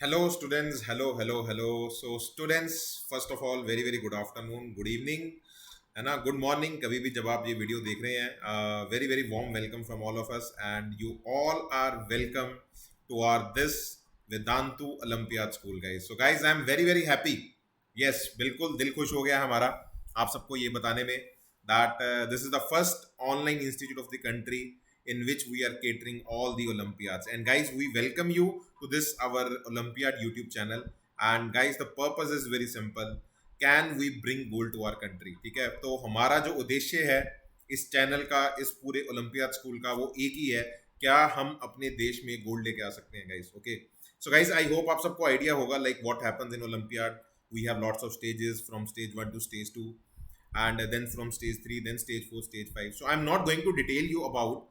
Hello, students. Hello. So, students, first of all, very good afternoon, good evening, है ना, good morning, कभी भी जब आप ये वीडियो देख रहे हैं. Very warm welcome from all of us and you all are welcome to our this Vedantu olympiad school guys. So guys, I am very happy. Yes, बिल्कुल दिल खुश हो गया हमारा आप सबको ये बताने में that this is the first online institute of the country in which we are catering all the Olympiads. And guys, we welcome you to this our Olympiad YouTube channel. And guys, the purpose is very simple. Can we bring gold to our country? ठीक है, तो हमारा जो उद्देश्य है इस channel का, इस पूरे ओलंपियाड स्कूल का, वो एक ही है. क्या हम अपने देश में गोल्ड लेके आ सकते हैं guys? Okay, so guys, I hope आप सबको आइडिया होगा like what happens in olympiad. We have lots of stages from stage 1 to stage 2, and then from stage 3, then stage 4, stage 5. So I'm not going to detail you about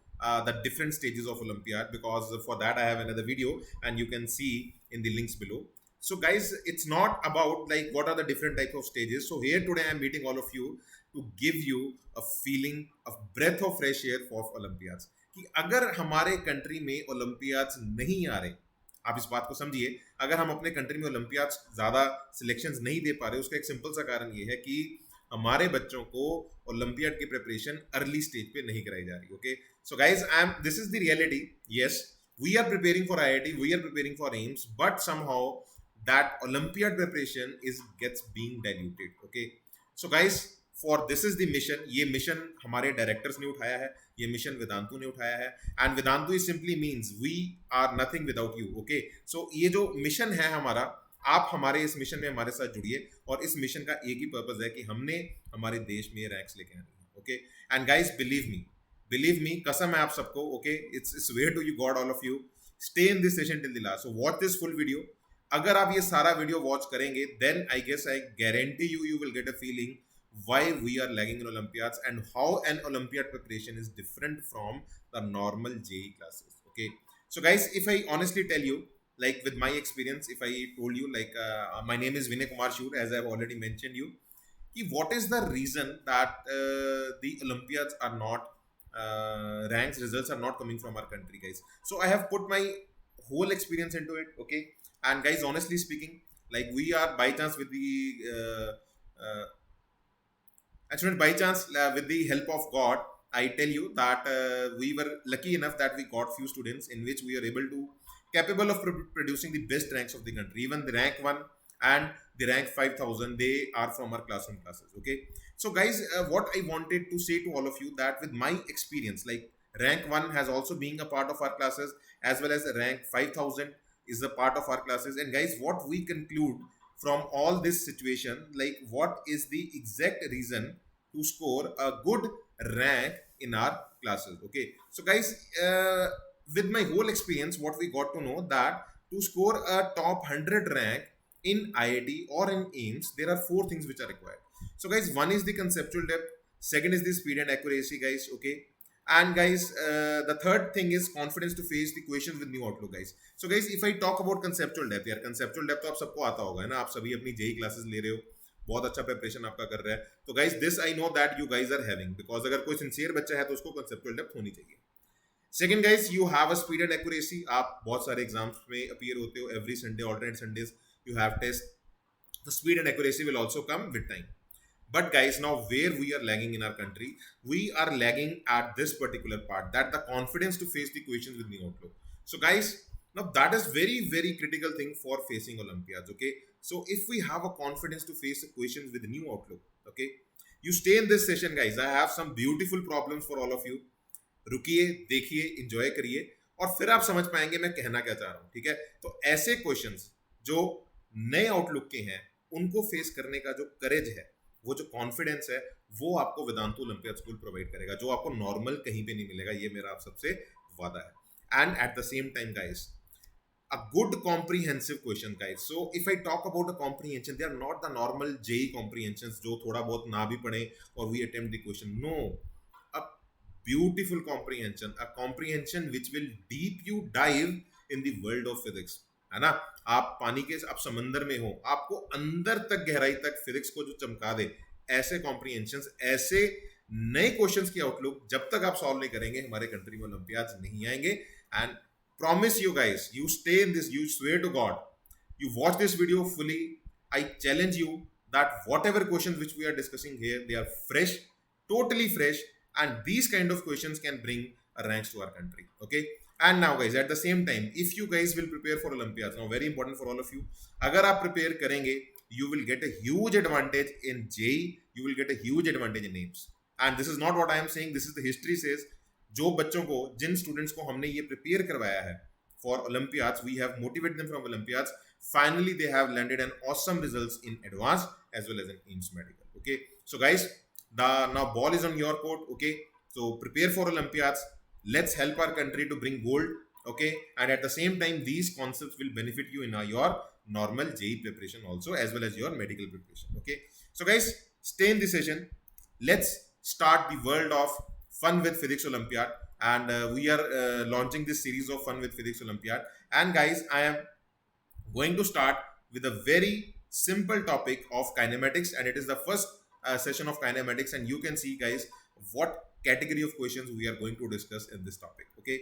the different stages of Olympiad, because for that I have another video and you can see in the links below. So guys, it's not about like what are the different types of stages. So here today I'm meeting all of you to give you a feeling of breath of fresh air for Olympiads. कि अगर हमारे country में Olympiads नहीं आ रहे, आप इस बात को समझिए, अगर हम अपने कंट्री में ओलंपियाड्स ज़्यादा सिलेक्शंस नहीं दे पा रहे, उसका एक सिंपल सा कारण ये है कि हमारे बच्चों को ओलंपियाड की प्रिपरेशन अर्ली स्टेज पे नहीं कराई जा रही. Okay, so guys, this is the reality. Yes, we are preparing for IIT, we are preparing for AIIMS, but somehow that olympiad preparation is gets being diluted. Okay, so guys, for this is the mission. ये mission हमारे directors ने उठाया है, ये mission Vedantu ने उठाया है, and Vedantu is simply means we are nothing without you. Okay, so ये जो मिशन है हमारा, आप हमारे इस मिशन में हमारे साथ जुड़िए, और इस मिशन का एक ही पर्पस है कि हमने हमारे देश में रैंक्स लेके आने हैं. Okay, and guys, believe me, कसम है आप सबको. Okay, it's swear to you God all of you. Stay in this session till the last. So watch this full video. अगर आप ये सारा वीडियो वॉच करेंगे, then I guess I guarantee you will get a feeling why we are lagging in Olympiads and how an Olympiad preparation is different from the normal JEE classes. Okay, so guys, if I honestly tell you, like with my experience, if I told you like my name is Vinay Kumar Shur, as I have already mentioned you, what is the reason that the Olympiads are not ranks results are not coming from our country, guys. So I have put my whole experience into it. Okay, and guys, honestly speaking, like we are by chance with the uh, actually by chance, with the help of God, I tell you that we were lucky enough that we got few students in which we are able to capable of producing the best ranks of the country. Even the rank 1 and the rank 5000, they are from our classroom classes. Okay, so guys, what I wanted to say to all of you, that with my experience, like rank 1 has also been a part of our classes, as well as rank 5000 is a part of our classes. And guys, what we conclude from all this situation, like what is the exact reason to score a good rank in our classes. Okay, so guys, with my whole experience, what we got to know that to score a top 100 rank in IIT or in AIMS, there are four things which are required. So guys, one is the conceptual depth, second is the speed and accuracy, guys. Okay, and guys, the third thing is confidence to face the questions with new outlook, guys. So guys, if I talk about conceptual depth, यार conceptual depth तो आप सबको आता होगा, है ना, आप सभी अपनी जेई क्लासेस ले रहे हो, बहुत अच्छा प्रिपरेशन आपका कर रहा है. तो guys, this I know that you guys are having, because अगर कोई सिंसियर बच्चा है तो उसको कंसेप्चुअल डेप्थ होनी चाहिए. Second guys, you have a speed and accuracy. आप बहुत सारे एग्जाम्स में अपीयर होते हो, every Sunday, alternate Sundays you have test. The speed and accuracy will also come with time. But guys, now where we are lagging in our country, we are lagging at this particular part, that the confidence to face the questions with new outlook. So guys, now that is very critical thing for facing Olympiads. Okay, so if we have a confidence to face the questions with new outlook, okay, you stay in this session guys. I have some beautiful problems for all of you. रुकिए, देखिए, enjoy करिए, और फिर आप समझ पाएंगे मैं कहना क्या चाह रहा हूँ. ठीक है, तो ऐसे क्वेश्चंस जो नए आउटलुक के हैं, उनको फेस करने का जो करेज है, वो जो कॉन्फिडेंस है, वो आपको वेदांतु ओलंपियाड स्कूल प्रोवाइड करेगा, जो आपको नॉर्मल कहीं पे नहीं मिलेगा. ये मेरा आप सबसे वादा है. And at the same time guys, a good comprehensive question guys. So if I talk about a comprehension, they are not the normal JEE comprehensions जो थोड़ा बहुत ना भी पढ़े और we attempt the question. No, a beautiful comprehension, a comprehension which will deep you dive in the world of physics, है ना. आप पानी के, आप समंदर में हो, आपको अंदर तक, गहराई तक फिजिक्स को जो चमका दे, ऐसे कॉम्प्रीहेंशन, ऐसे नए क्वेश्चंस की आउटलुक जब तक आप सॉल्व नहीं करेंगे, हमारे कंट्री में ओलंपियाड्स नहीं आएंगे. And promise you guys, you stay in this, you swear to God, You watch this video fully. I challenge you that whatever questions which we are discussing here, they are fresh, totally fresh, and these kind of questions can bring a ranks to our country. Okay. And now guys, at the same time, if you guys will prepare for Olympiads, now very important for all of you, agar aap prepare karenge, you will get a huge advantage in JEE, you will get a huge advantage in NAIMS. And this is not what I am saying, this is the history says. जो बच्चों को, जिन students को हमने ये prepare करवाया है for Olympiads, we have motivated them from Olympiads. Finally, they have landed an awesome results in advanced as well as in AIMS medical. Okay, so guys, the now ball is on your court. Okay, so prepare for Olympiads. Let's help our country to bring gold. Okay, and at the same time, these concepts will benefit you in your normal JEE preparation also, as well as your medical preparation. Okay, so guys, stay in this session. Let's start the world of Fun with Physics Olympiad, and we are launching this series of Fun with Physics Olympiad. And guys, I am going to start with a very simple topic of kinematics, and it is the first session of kinematics, and you can see guys what category of questions we are going to discuss in this topic. Okay,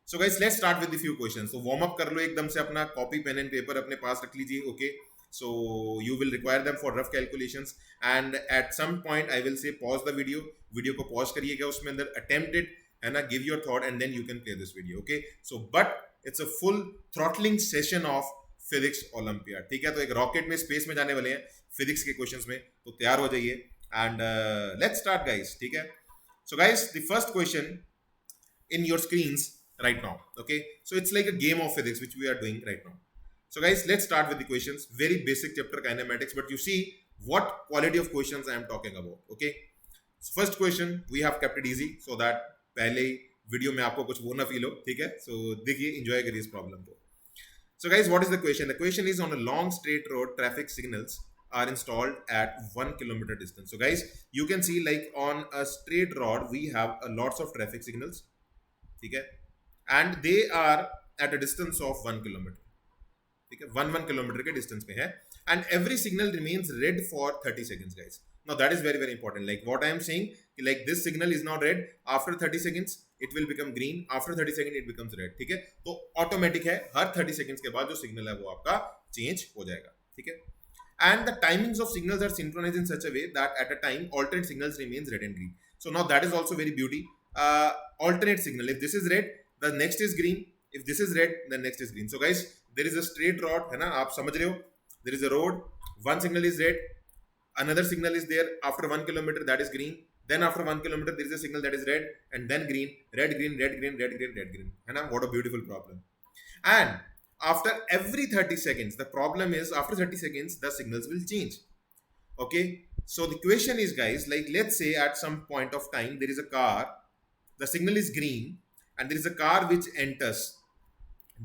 so guys, let's start with the few questions. So warm up कर लो एकदम से, अपना copy pen and paper अपने पास रख लीजिए. Okay, so you will require them for rough calculations, and at some point I will say pause the video को pause करिएगा, उसमें अंदर attempt it है ना, give your thought, and then you can play this video. Okay, so but it's a full throttling session of physics olympiad. ठीक है, तो एक रॉकेट में स्पेस में जाने वाले हैं फिजिक्स के क्वेश्चंस में, तो तैयार हो जाइए एंड लेट्स स्टार्ट गाइस. ठीक है, so guys the first question in your screens right now. Okay, so it's like a game of physics which we are doing right now. So guys, let's start with the questions. Very basic chapter kinematics, but you see what quality of questions I am talking about. Okay, so first question we have kept it easy so that पहले video में आपको कुछ वो ना feel हो. ठीक है, so देखिए, enjoy करिए इस प्रॉब्लम को. So guys, what is the question? The question is, on a long straight road, traffic signals are installed at 1 kilometer distance. So guys, you can see like on a straight road, we have lots of traffic signals. Okay? And they are at a distance of 1 kilometer. Okay? 1 kilometer के distance पे है. And every signal remains red for 30 seconds, guys. Now that is very, very important. Like what I am saying, like this signal is now red. After 30 seconds, it will become green. After 30 seconds, it becomes red. ठीक है, तो automatic है, हर 30 seconds के बाद जो signal है वो आपका चेंज हो जाएगा. ठीक है, and the timings of signals are synchronized in such a way that at a time alternate signals remains red and green. So now that is also very beauty. Alternate signal, if this is red, the next is green. If this is red, the next is green. So guys, there is a straight rod, है ना, आप समझ रहे हो? There is a road. One signal is red. Another signal is there after 1 kilometer, that is green. Then after 1 kilometer, there is a signal that is red, and then green, red, green, red, green, red, green, red, green. है ना? What a beautiful problem. And after every 30 seconds, the problem is after 30 seconds, the signals will change. Okay. So the question is, guys, like let's say at some point of time, there is a car, the signal is green, and there is a car which enters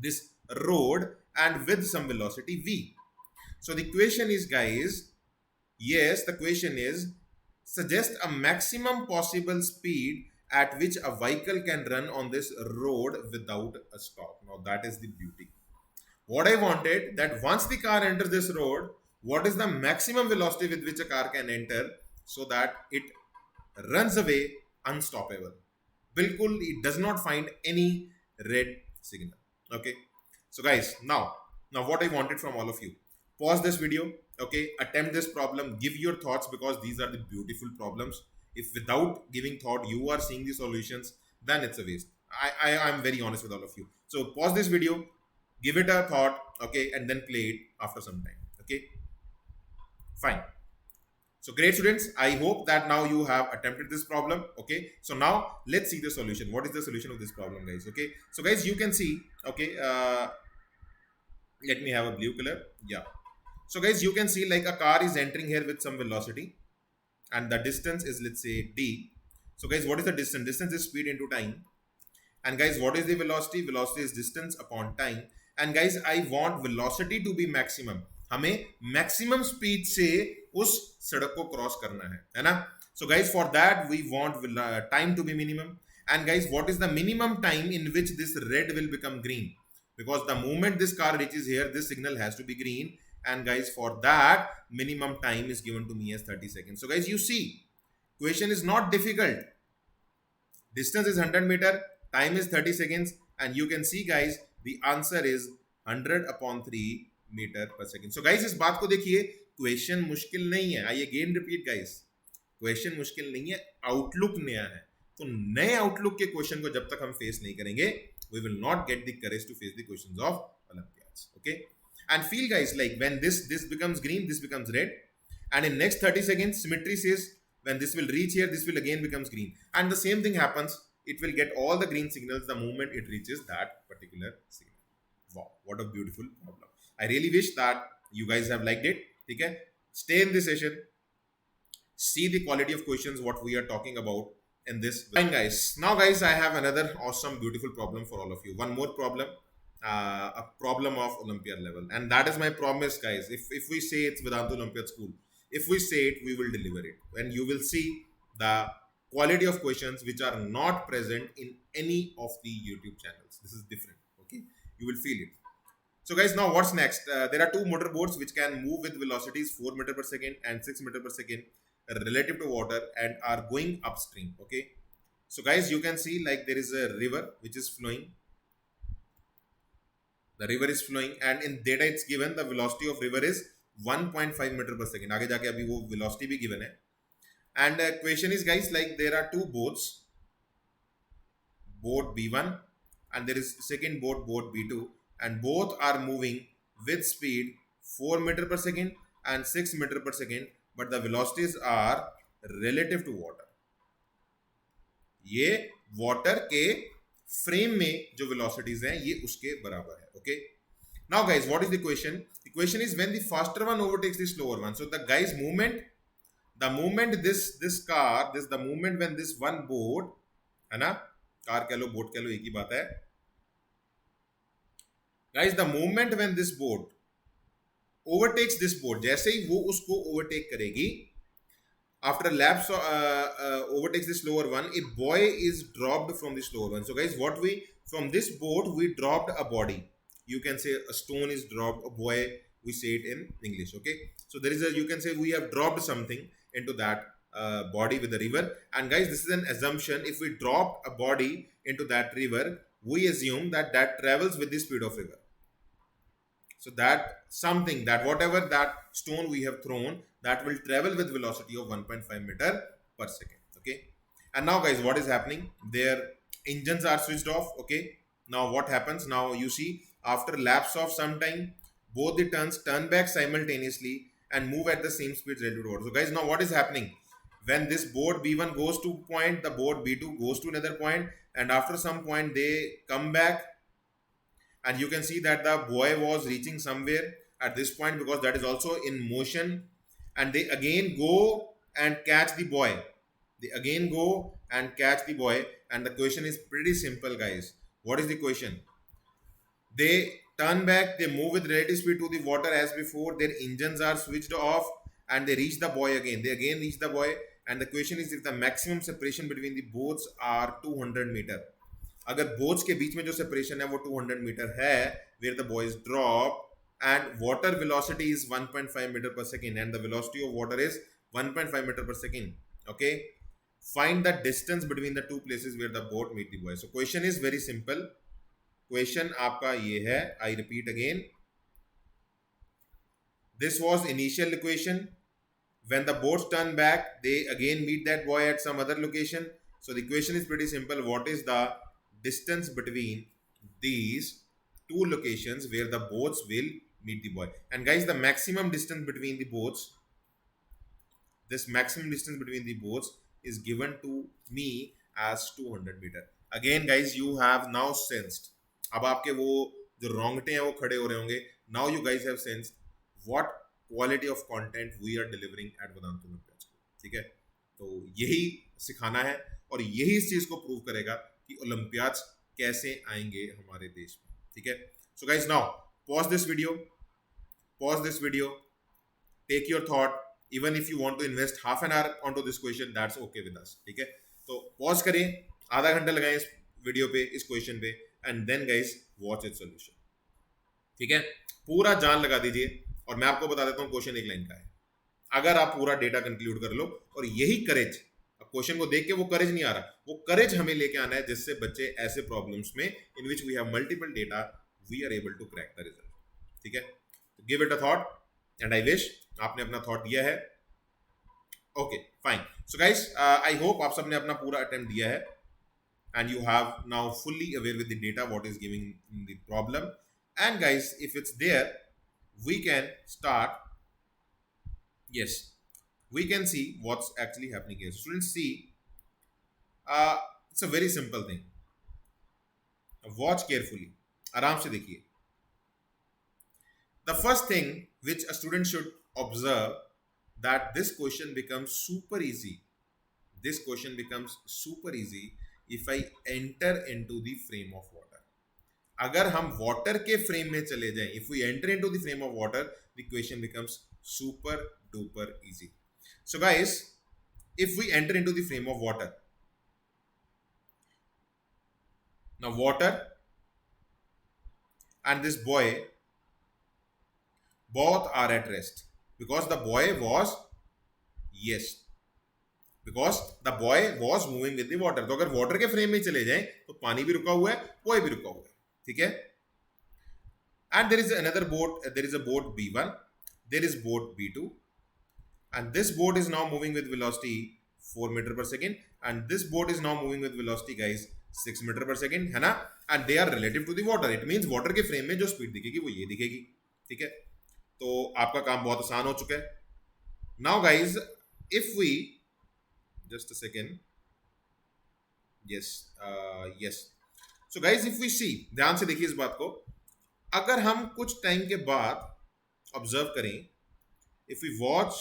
this road and with some velocity v. So the question is, guys, yes, the question is, suggest a maximum possible speed at which a vehicle can run on this road without a stop. Now that is the beauty. What I wanted, that once the car enters this road, what is the maximum velocity with which a car can enter so that it runs away unstoppable. Bilkul, it does not find any red signal. Okay, so guys, now what I wanted from all of you, pause this video. Okay, attempt this problem, give your thoughts, because these are the beautiful problems. If without giving thought you are seeing the solutions, then it's a waste. I am very honest with all of you. So pause this video, give it a thought, okay, and then play it after some time. Okay, fine. So great students, I hope that now you have attempted this problem. Okay, so now let's see the solution. What is the solution of this problem, guys? Okay, so guys, you can see, okay, let me have a blue color. Yeah, so guys, you can see like a car is entering here with some velocity, and the distance is, let's say, d. So guys, what is the distance? Distance is speed into time. And guys, what is the velocity? Velocity is distance upon time. And guys, I want velocity to be maximum. हमें maximum speed से उस सड़क को cross करना है ना? So guys, for that we want time to be minimum. And guys, what is the minimum time in which this red will become green? Because the moment this car reaches here, this signal has to be green. And guys, for that, minimum time is given to me as 30 seconds. So guys, you see, question is not difficult. Distance is 100 meter, time is 30 seconds, and you can see, guys, the answer is 100 upon 3 metre पर second. So guys इस बात को देखिए, question मुश्किल नहीं है। I again repeat guys, question मुश्किल नहीं है, आउटलुक नया है। तो नए आउटलुक के क्वेश्चन को जब तक हम फेस नहीं करेंगे, we will not get the courage to face the questions of Olympiads. Okay, and feel guys, like when this becomes green, this becomes red, and in next 30 seconds symmetry says when this will reach here, this will again becomes green, and the same thing happens. It will get all the green signals the moment it reaches that particular signal. Wow, what a beautiful problem. I really wish that you guys have liked it. Okay, stay in this session, see the quality of questions what we are talking about in this. Fine guys, now guys I have another awesome beautiful problem for all of you. One more problem, a problem of Olympiad level, and that is my promise guys. If we say it's Vedanta Olympiad School, if we say it, we will deliver it, and you will see the quality of questions which are not present in any of the YouTube channels. This is different. Okay, you will feel it. So guys, now what's next? There are two motorboats which can move with velocities 4 meter per second and 6 meter per second relative to water and are going upstream. Okay, so guys, you can see like there is a river which is flowing. The river is flowing and in data it's given the velocity of river is 1.5 meter per second. आगे जाके अभी वो velocity भी given है. And question is guys, like there are two boats, boat B1 and there is second boat, boat B2, and both are moving with speed 4 meter per second and 6 meter per second, but the velocities are relative to water. ये water के frame में जो velocities हैं ये उसके बराबर है. Okay, now guys, what is the question? The question is when the faster one overtakes the slower one. So the guys movement, the movement this car, this the movement when this one boat, है ना, car कह लो boat कह लो एक ही बात है guys. The movement when this boat overtakes this boat, जैसे ही वो उसको overtake करेगी, after lapse overtakes the slower one, a boy is dropped from the slower one. So guys, what we from this boat we dropped a body. You can say a stone is dropped, a boy we say it in English. Okay, so there is a, you can say we have dropped something into that body with the river. And guys, this is an assumption. If we drop a body into that river, we assume that that travels with the speed of river. So that something, that whatever that stone we have thrown, that will travel with velocity of 1.5 meter per second. Okay, and now guys, what is happening? Their engines are switched off. Okay, now what happens? Now you see after lapse of some time, both the turns turn back simultaneously and move at the same speed relative to water. So guys, now what is happening? When this boat B1 goes to point, the boat B2 goes to another point, and after some point they come back, and you can see that the boy was reaching somewhere at this point because that is also in motion, and they again go and catch the boy. They again go and catch the boy, and the question is pretty simple guys. What is the question? They turn back, they move with relative speed to the water as before, their engines are switched off, and they reach the boy again. They again reach the boy, and the question is if the maximum separation between the boats are 200 meter. अगर boats के बीच में जो separation है वो 200 metre है, where the boys drop, and water velocity is 1.5 meter per second and the velocity of water is 1.5 meter per second. Okay, find the distance between the two places where the boat meet the boy. So question is very simple. Question आपका ये है, I repeat again, this was initial equation. When the boats turn back, they again meet that boy at some other location. So the equation is pretty simple. What is the distance between these two locations where the boats will meet the boy? And guys, the maximum distance between the boats, this maximum distance between the boats is given to me as 200 meter. Again guys, you have now sensed, अब आपके वो जो रोंगटे हैं वो खड़े हो रहे होंगे. Now you guys have sensed what quality of content we are delivering at Vedanta Olympiad School. ठीक है, तो यही सिखाना है और यही इस चीज को प्रूव करेगा कि ओलंपियाड्स कैसे आएंगे हमारे देश में. ठीक है, so guys now pause this video, take your thought. Even if you want to invest half an hour onto this question, that's okay with us. ठीक है, तो pause करें, आधा घंटा लगाएं इस वीडियो पे, इस क्वेश्चन पे, and then guys watch it solution. ठीक है, पूरा जान लगा दीजिए और मैं आपको बता देता हूँ क्वेश्चन एक लाइन का है. अगर आप पूरा डेटा कंक्लूड कर लो, और यही करेज, क्वेश्चन को देख के वो करेज नहीं आ रहा, वो करेज हमें लेके आना है जिससे बच्चे ऐसे प्रॉब्लम्स में in which we have multiple data we are able to crack the result. ठीक है, give it a thought and I wish आपने अपना थॉट दिया है. Okay fine. So guys I hope आप सबने अपना पूरा अटेम्प्ट दिया है and you have now fully aware with the data what is giving in the problem. And guys, if it's there, we can start. Yes, we can see what's actually happening here. Students, see, it's a very simple thing. Watch carefully. आराम से देखिए. The first thing which a student should observe, that this question becomes super easy. This question becomes super easy if I enter into the frame of water. अगर हम water के frame में चले जाएं, if we enter into the frame of water, the question becomes super duper easy. So guys, if we enter into the frame of water, now water and this boy both are at rest because the boy was, yes, because the boy was moving with the water. तो अगर water के frame में चले जाएं तो पानी भी रुका हुआ है, बॉय भी रुका हुआ है. ठीक है. And there is another boat, there is a boat B1, there is boat B2, and this boat is now moving with velocity 4 meter per second, and this boat is now moving with velocity guys 6 meter per second, है ना. And they are relative to the water. It means water के frame में जो speed दिखेगी वो ये दिखेगी. ठीक है. तो आपका काम बहुत आसान हो चुका है. Now guys, if we just a second, yes, yes. So guys, if we see, ध्यान से देखिए इस बात को. अगर हम कुछ टाइम के बाद ऑब्जर्व करें, if we watch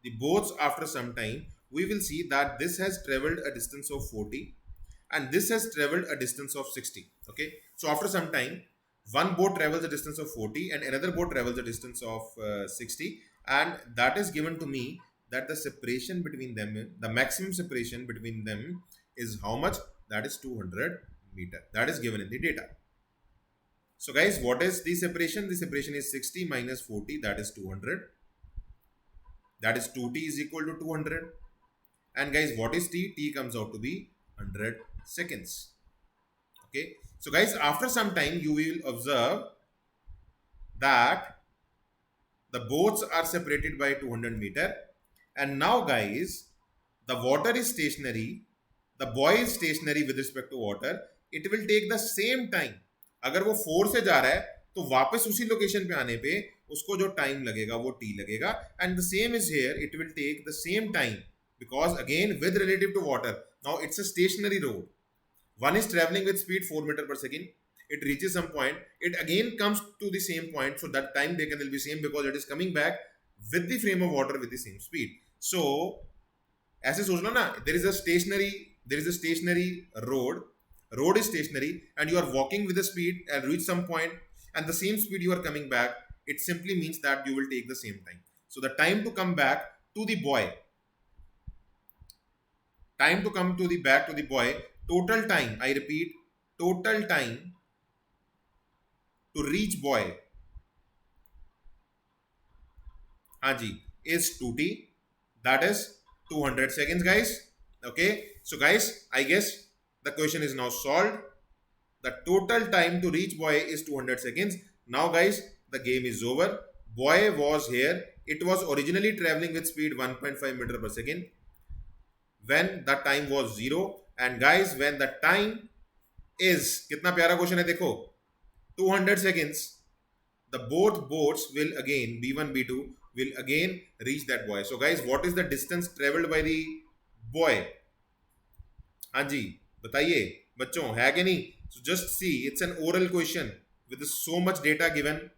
the boats after some time, we will see that this has traveled a distance of 40 and this has traveled a distance of 60. Okay, so after some time, one boat travels a distance of 40 and another boat travels a distance of 60, and that is given to me that the separation between them, the maximum separation between them is how much? That is 200 meter. That is given in the data. So guys, what is the separation? The separation is 60 minus 40, that is 200. That is 2t is equal to 200. And guys, what is t? T comes out to be 100 seconds. Okay. So guys, after some time, you will observe that the boats are separated by 200 meter. And now guys, the water is stationary. The boy is stationary with respect to water. It will take the same time. अगर वो 4 से जा रहा है तो वापस उसी location पे आने पे उसको जो टाइम लगेगा वो t लगेगा. And the same is here. It will take the same time because again with relative to water. Now it's a stationary road. One is traveling with speed 4 meter per second. It reaches some point. It again comes to the same point. So that time taken will be same because it is coming back with the frame of water with the same speed. So ऐसे सोच लो ना, there is a stationary road is stationary and you are walking with a speed and reach some point and the same speed you are coming back, it simply means that you will take the same time. So the time to come back to the boy, total time, I repeat, total time to reach boy, हाँ जी, is 2t, that is 200 seconds guys. Okay, so guys, I guess the question is now solved. The total time to reach boy is 200 seconds. Now guys, the game is over. Boy was here. It was originally traveling with speed 1.5 meter per second when the time was 0. And guys, when the time is, कितना प्यारा question है देखो, 200 seconds, the both boats will again, B1, B2, will again reach that boy. So guys, what is the distance traveled by the boy? हाँ जी, बताइए बच्चों, है कि नहीं? So just see, it's an oral question with so much data given.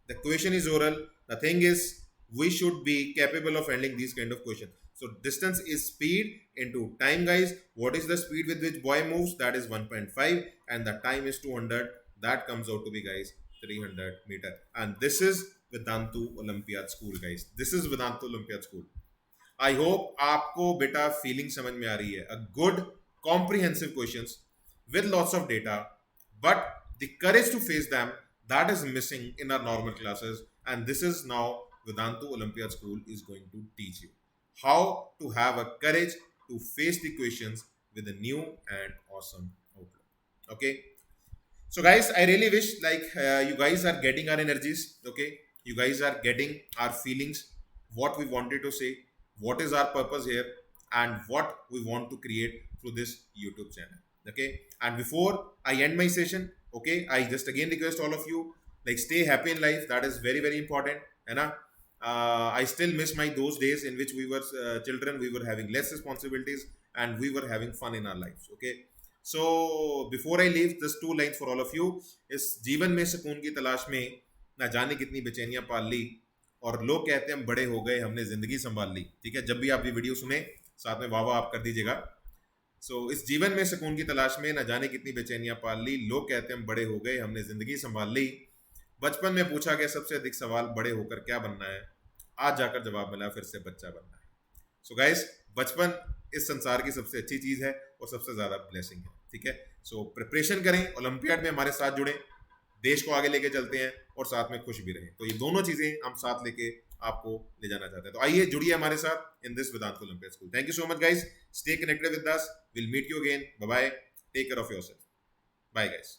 The question is oral. The thing is, we should be capable of handling these kind of questions. So distance is speed into time guys. What is the speed with which boy moves? That is 1.5 and the time is 200. That comes out to be guys 300 meter. And this is Vedantu Olympiad School guys. This is Vedantu Olympiad School. I hope आपको बेटा feeling समझ में आ रही है. A good comprehensive questions with lots of data, but the courage to face them, that is missing in our normal classes. And this is now Vedantu Olympiad School is going to teach you how to have a courage to face the questions with a new and awesome outlook. Okay. So guys, I really wish like you guys are getting our energies. Okay, you guys are getting our feelings, what we wanted to say, what is our purpose here, and what we want to create through this YouTube channel. Okay, and before I end my session, okay, I just again request all of you, like, stay happy in life. That is very very important. And I still miss my those days in which we were children, we were having less responsibilities, and we were having fun in our lives. Okay, so before I leave just two line for all of you. इस जीवन में सुकून की तलाश में ना जाने कितनी बेचैनियां पाल ली, और लोग कहते हैं हम बड़े हो गए, हमने जिंदगी संभाल ली. ठीक है, जब भी आप ये वीडियो सुने साथ में वाह वाह आप कर दीजिएगा. इस जीवन में सुकून की तलाश में ना जाने कितनी बेचैनियां पाल ली, लोग कहते हैं हम बड़े हो गए, हमने जिंदगी संभाल ली. बचपन में पूछा गया सबसे अधिक सवाल, बड़े होकर क्या बनना है, आज जाकर जवाब मिला फिर से बच्चा बनना है. सो गाइस, बचपन इस संसार की सबसे अच्छी चीज है और सबसे ज्यादा ब्लेसिंग है. ठीक है, सो प्रिपरेशन करें, ओलंपियाड में हमारे साथ जुड़े, देश को आगे लेके चलते हैं और साथ में खुश भी रहें. तो ये दोनों चीजें हम साथ लेके आपको ले जाना चाहते हैं. तो आइए जुड़िए हमारे साथ in this Vedantu olympiad school. Thank you so much guys, stay connected with us, will meet you again. Bye bye, take care of yourself. Bye guys.